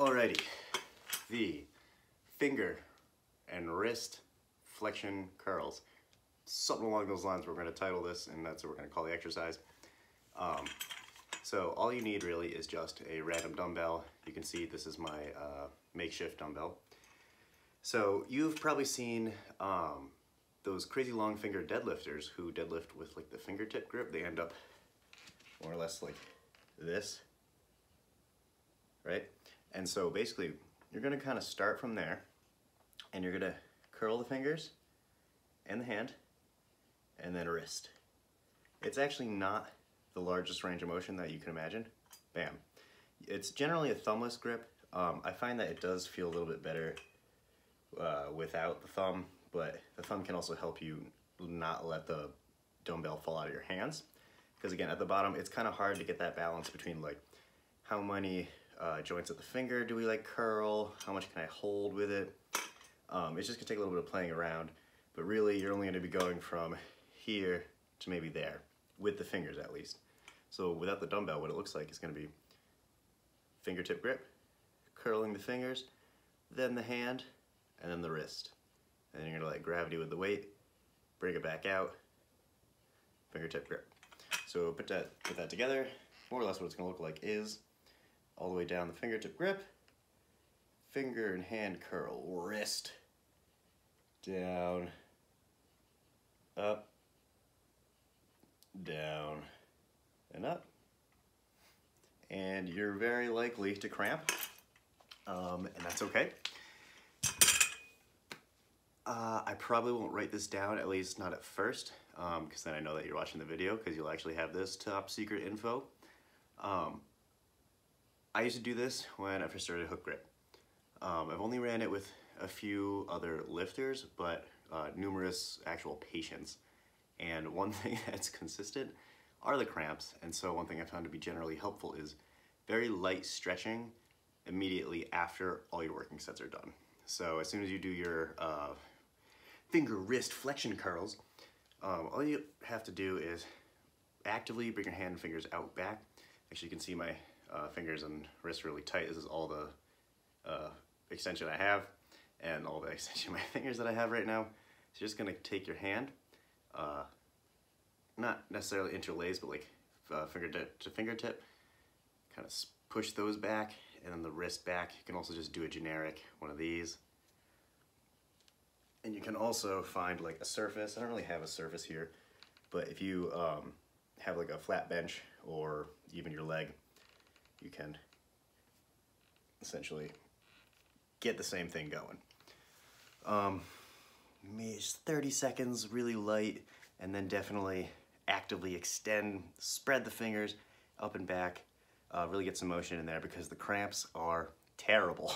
Alrighty, the finger and wrist flexion curls. Something along those lines we're going to title this, and that's what we're going to call the exercise. So all you need really is just a random dumbbell. You can see this is my makeshift dumbbell. So you've probably seen those crazy long finger deadlifters who deadlift with like the fingertip grip. They end up more or less like this, right? And so basically you're gonna kind of start from there and you're gonna curl the fingers and the hand and then wrist. It's actually not the largest range of motion that you can imagine. Bam. It's generally a thumbless grip. I find that it does feel a little bit better without the thumb, but the thumb can also help you not let the dumbbell fall out of your hands. Because again, at the bottom, it's kind of hard to get that balance between like how many joints of the finger do we like curl, how much can I hold with it. It's just gonna take a little bit of playing around, but really you're only gonna be going from here to maybe there, with the fingers at least. So without the dumbbell, what it looks like is gonna be fingertip grip, curling the fingers, then the hand, and then the wrist. And then you're gonna let gravity with the weight, bring it back out, fingertip grip. So put that together, more or less what it's gonna look like is all the way down the fingertip grip, finger and hand curl, wrist, down, up, down, and up. And you're very likely to cramp, and that's okay. I probably won't write this down, at least not at first, because then I know that you're watching the video, because you'll actually have this top secret info. I used to do this when I first started hook grip. I've only ran it with a few other lifters, but numerous actual patients. And one thing that's consistent are the cramps, and so one thing I found to be generally helpful is very light stretching immediately after all your working sets are done. So as soon as you do your finger wrist flexion curls, all you have to do is actively bring your hand and fingers out back. Actually, you can see my fingers and wrists really tight. This is all the extension I have and all the extension of my fingers that I have right now. So you're just gonna take your hand, not necessarily interlace, but like fingertip to fingertip, kind of push those back, and then the wrist back. You can also just do a generic one of these. And you can also find like a surface. I don't really have a surface here, but if you have like a flat bench or even your leg, you can essentially get the same thing going. Maybe just 30 seconds, really light, and then definitely actively extend, spread the fingers up and back, really get some motion in there because the cramps are terrible.